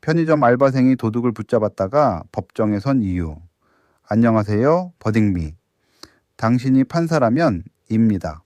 편의점 알바생이 도둑을 붙잡았다가 법정에 선 이유. 안녕하세요, 버딩미. 당신이 판사라면 입니다.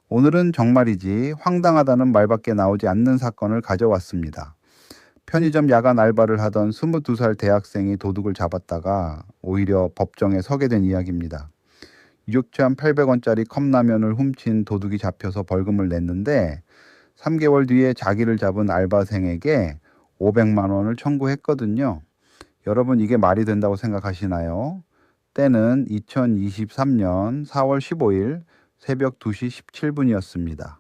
오늘은 정말이지 황당하다는 말밖에 나오지 않는 사건을 가져왔습니다. 편의점 야간 알바를 하던 22살 대학생이 도둑을 잡았다가 오히려 법정에 서게 된 이야기입니다. 6,800원짜리 컵라면을 훔친 도둑이 잡혀서 벌금을 냈는데 3개월 뒤에 자기를 잡은 알바생에게 500만 원을 청구했거든요. 여러분 이게 말이 된다고 생각하시나요? 때는 2023년 4월 15일 새벽 2시 17분이었습니다.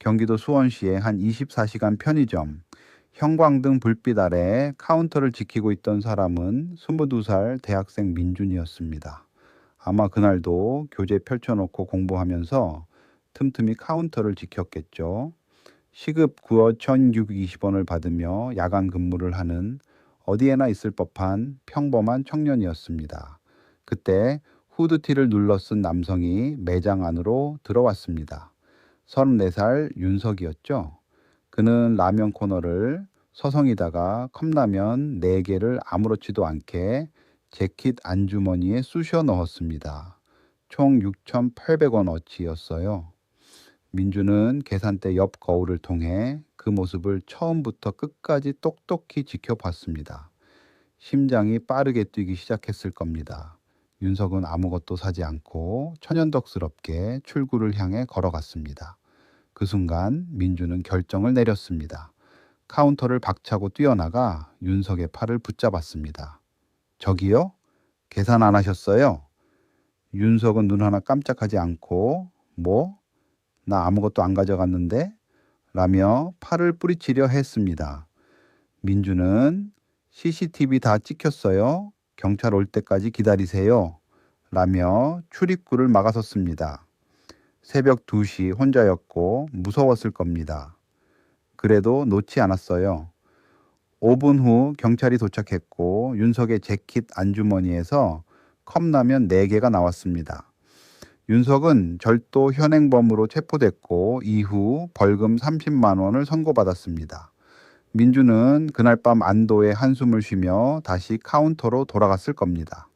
경기도 수원시의 한 24시간 편의점, 형광등 불빛 아래 카운터를 지키고 있던 사람은 22살 대학생 민준이었습니다. 아마 그날도 교재 펼쳐놓고 공부하면서 틈틈이 카운터를 지켰겠죠. 시급 9,620원을 받으며 야간 근무를 하는 어디에나 있을 법한 평범한 청년이었습니다. 그때 후드티를 눌러 쓴 남성이 매장 안으로 들어왔습니다. 34살 윤석이었죠. 그는 라면 코너를 서성이다가 컵라면 4개를 아무렇지도 않게 재킷 안주머니에 쑤셔 넣었습니다. 총 6,800원어치였어요. 민주는 계산대 옆 거울을 통해 그 모습을 처음부터 끝까지 똑똑히 지켜봤습니다. 심장이 빠르게 뛰기 시작했을 겁니다. 윤석은 아무것도 사지 않고 천연덕스럽게 출구를 향해 걸어갔습니다. 그 순간 민주는 결정을 내렸습니다. 카운터를 박차고 뛰어나가 윤석의 팔을 붙잡았습니다. 저기요? 계산 안 하셨어요? 윤석은 눈 하나 깜짝하지 않고 뭐? 나 아무것도 안 가져갔는데? 라며 팔을 뿌리치려 했습니다. 민주는 CCTV 다 찍혔어요. 경찰 올 때까지 기다리세요. 라며 출입구를 막아섰습니다. 새벽 2시 혼자였고 무서웠을 겁니다. 그래도 놓지 않았어요. 5분 후 경찰이 도착했고 윤석의 재킷 안주머니에서 컵라면 4개가 나왔습니다. 윤석은 절도 현행범으로 체포됐고 이후 벌금 30만 원을 선고받았습니다. 민주는 그날 밤 안도의 한숨을 쉬며 다시 카운터로 돌아갔을 겁니다.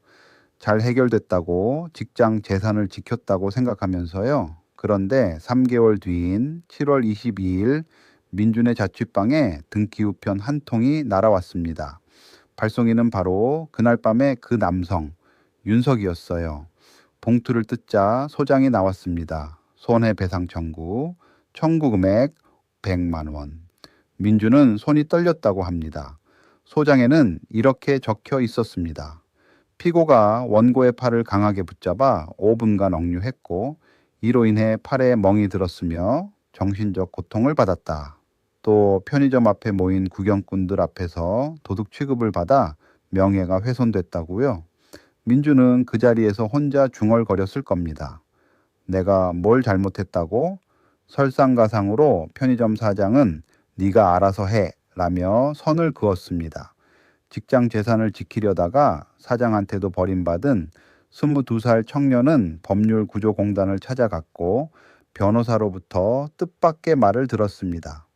잘 해결됐다고 직장 재산을 지켰다고 생각하면서요. 그런데 3개월 뒤인 7월 22일 민준의 자취방에 등기 우편 한 통이 날아왔습니다. 발송인은 바로 그날 밤의 그 남성 윤석이었어요. 봉투를 뜯자 소장이 나왔습니다. 손해배상 청구 금액 100만 원. 민주는 손이 떨렸다고 합니다. 소장에는 이렇게 적혀 있었습니다. 피고가 원고의 팔을 강하게 붙잡아 5분간 억류했고 이로 인해 팔에 멍이 들었으며 정신적 고통을 받았다. 또 편의점 앞에 모인 구경꾼들 앞에서 도둑 취급을 받아 명예가 훼손됐다고요. 민주는 그 자리에서 혼자 중얼거렸을 겁니다. 내가 뭘 잘못했다고? 설상가상으로 편의점 사장은 네가 알아서 해 라며 선을 그었습니다. 직장 재산을 지키려다가 사장한테도 버림받은 22살 청년은 법률구조공단을 찾아갔고 변호사로부터 뜻밖의 말을 들었습니다.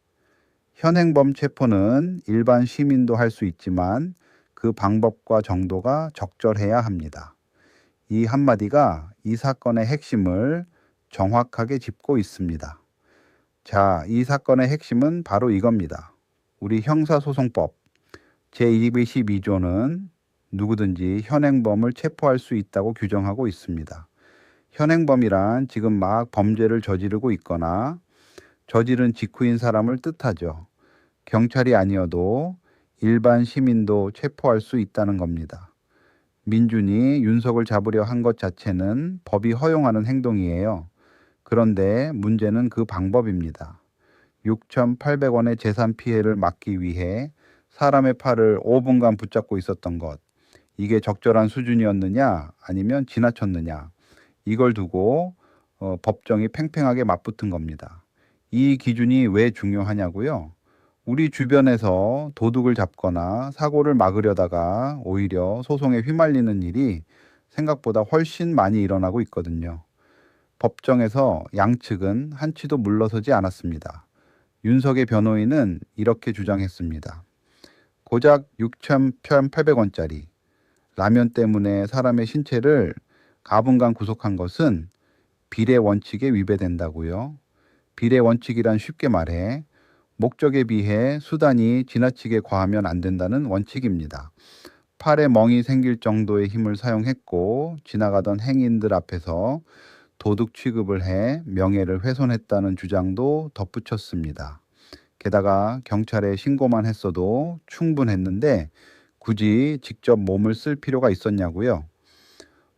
현행범 체포는 일반 시민도 할 수 있지만 그 방법과 정도가 적절해야 합니다. 이 한마디가 이 사건의 핵심을 정확하게 짚고 있습니다. 자, 이 사건의 핵심은 바로 이겁니다. 우리 형사소송법 제212조는 누구든지 현행범을 체포할 수 있다고 규정하고 있습니다. 현행범이란 지금 막 범죄를 저지르고 있거나 저지른 직후인 사람을 뜻하죠. 경찰이 아니어도 일반 시민도 체포할 수 있다는 겁니다. 민준이 윤석을 잡으려 한 것 자체는 법이 허용하는 행동이에요. 그런데 문제는 그 방법입니다. 6,800원의 재산 피해를 막기 위해 사람의 팔을 5분간 붙잡고 있었던 것. 이게 적절한 수준이었느냐 아니면 지나쳤느냐. 이걸 두고 법정이 팽팽하게 맞붙은 겁니다. 이 기준이 왜 중요하냐고요? 우리 주변에서 도둑을 잡거나 사고를 막으려다가 오히려 소송에 휘말리는 일이 생각보다 훨씬 많이 일어나고 있거든요. 법정에서 양측은 한치도 물러서지 않았습니다. 윤석의 변호인은 이렇게 주장했습니다. 고작 6,800원짜리 라면 때문에 사람의 신체를 가분간 구속한 것은 비례 원칙에 위배된다고요. 비례 원칙이란 쉽게 말해 목적에 비해 수단이 지나치게 과하면 안 된다는 원칙입니다. 팔에 멍이 생길 정도의 힘을 사용했고 지나가던 행인들 앞에서 도둑 취급을 해 명예를 훼손했다는 주장도 덧붙였습니다. 게다가 경찰에 신고만 했어도 충분했는데 굳이 직접 몸을 쓸 필요가 있었냐고요.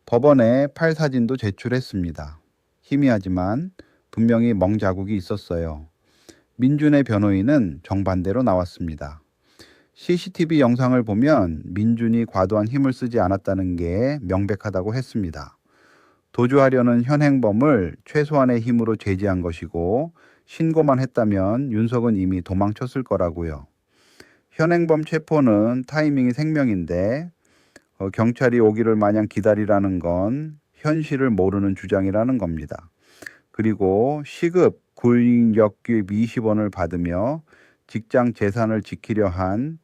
법원에 팔 사진도 제출했습니다. 희미하지만 분명히 멍 자국이 있었어요. 민준의 변호인은 정반대로 나왔습니다. CCTV 영상을 보면 민준이 과도한 힘을 쓰지 않았다는 게 명백하다고 했습니다. 도주하려는 현행범을 최소한의 힘으로 제지한 것이고 신고만 했다면 윤석은 이미 도망쳤을 거라고요. 현행범 체포는 타이밍이 생명인데 경찰이 오기를 마냥 기다리라는 건 현실을 모르는 주장이라는 겁니다. 그리고 시급 구인역규 20원을 받으며 직장 재산을 지키려 한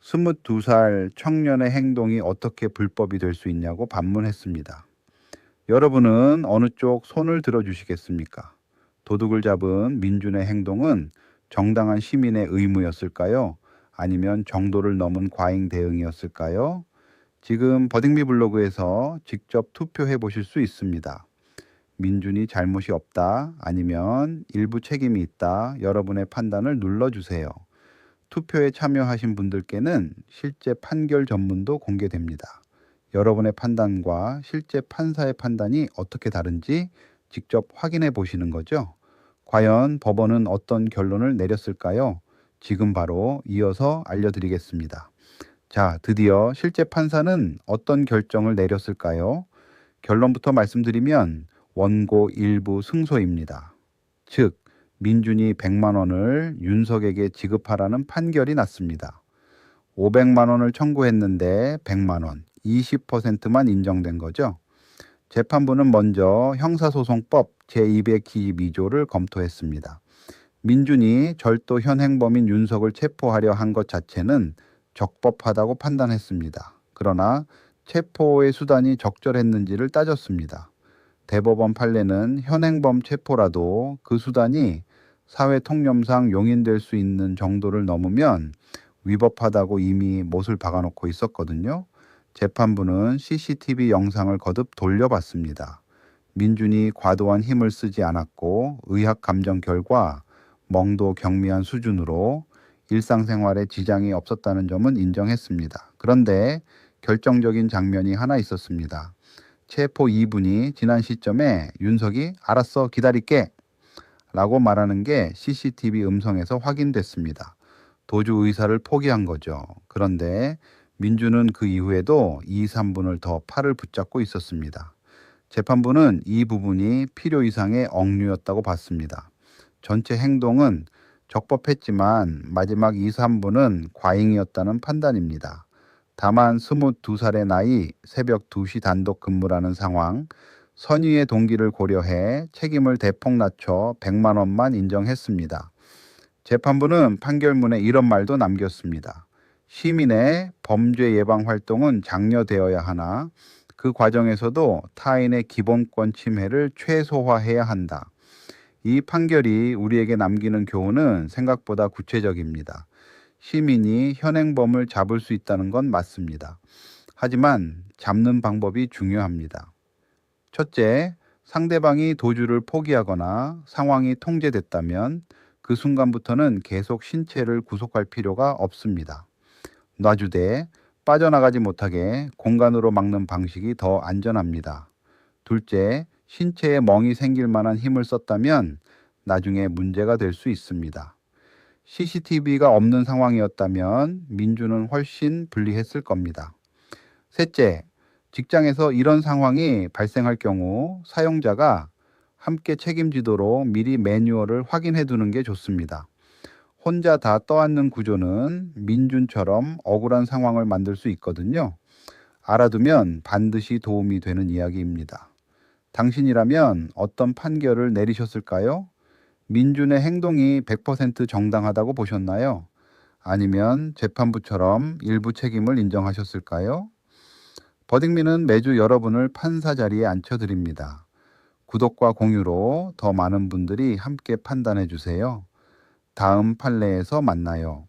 22살 청년의 행동이 어떻게 불법이 될 수 있냐고 반문했습니다. 여러분은 어느 쪽 손을 들어주시겠습니까? 도둑을 잡은 민준의 행동은 정당한 시민의 의무였을까요? 아니면 정도를 넘은 과잉 대응이었을까요? 지금 버딩미 블로그에서 직접 투표해 보실 수 있습니다. 민준이 잘못이 없다, 아니면 일부 책임이 있다, 여러분의 판단을 눌러주세요. 투표에 참여하신 분들께는 실제 판결 전문도 공개됩니다. 여러분의 판단과 실제 판사의 판단이 어떻게 다른지 직접 확인해 보시는 거죠. 과연 법원은 어떤 결론을 내렸을까요? 지금 바로 이어서 알려드리겠습니다. 자, 드디어 실제 판사는 어떤 결정을 내렸을까요? 결론부터 말씀드리면 원고 일부 승소입니다. 즉, 민준이 100만 원을 윤석에게 지급하라는 판결이 났습니다. 500만 원을 청구했는데 100만 원, 20%만 인정된 거죠. 재판부는 먼저 형사소송법 제222조를 검토했습니다. 민준이 절도 현행범인 윤석을 체포하려 한 것 자체는 적법하다고 판단했습니다. 그러나 체포의 수단이 적절했는지를 따졌습니다. 대법원 판례는 현행범 체포라도 그 수단이 사회 통념상 용인될 수 있는 정도를 넘으면 위법하다고 이미 못을 박아놓고 있었거든요. 재판부는 CCTV 영상을 거듭 돌려봤습니다. 민준이 과도한 힘을 쓰지 않았고 의학 감정 결과 멍도 경미한 수준으로 일상생활에 지장이 없었다는 점은 인정했습니다. 그런데 결정적인 장면이 하나 있었습니다. 체포 2분이 지난 시점에 윤석이 알았어 기다릴게 라고 말하는 게 CCTV 음성에서 확인됐습니다. 도주 의사를 포기한 거죠. 그런데 민준은 그 이후에도 2, 3분을 더 팔을 붙잡고 있었습니다. 재판부는 이 부분이 필요 이상의 억류였다고 봤습니다. 전체 행동은 적법했지만 마지막 2, 3분은 과잉이었다는 판단입니다. 다만 22살의 나이, 새벽 2시 단독 근무라는 상황, 선의의 동기를 고려해 책임을 대폭 낮춰 100만 원만 인정했습니다. 재판부는 판결문에 이런 말도 남겼습니다. 시민의 범죄 예방 활동은 장려되어야 하나 그 과정에서도 타인의 기본권 침해를 최소화해야 한다. 이 판결이 우리에게 남기는 교훈은 생각보다 구체적입니다. 시민이 현행범을 잡을 수 있다는 건 맞습니다. 하지만 잡는 방법이 중요합니다. 첫째, 상대방이 도주를 포기하거나 상황이 통제됐다면 그 순간부터는 계속 신체를 구속할 필요가 없습니다. 놔주되 빠져나가지 못하게 공간으로 막는 방식이 더 안전합니다. 둘째, 신체에 멍이 생길 만한 힘을 썼다면 나중에 문제가 될 수 있습니다. CCTV가 없는 상황이었다면 민주는 훨씬 불리했을 겁니다. 셋째, 직장에서 이런 상황이 발생할 경우 사용자가 함께 책임지도록 미리 매뉴얼을 확인해 두는 게 좋습니다. 혼자 다 떠안는 구조는 민준처럼 억울한 상황을 만들 수 있거든요. 알아두면 반드시 도움이 되는 이야기입니다. 당신이라면 어떤 판결을 내리셨을까요? 민준의 행동이 100% 정당하다고 보셨나요? 아니면 재판부처럼 일부 책임을 인정하셨을까요? 버딩민은 매주 여러분을 판사 자리에 앉혀드립니다. 구독과 공유로 더 많은 분들이 함께 판단해 주세요. 다음 판례에서 만나요.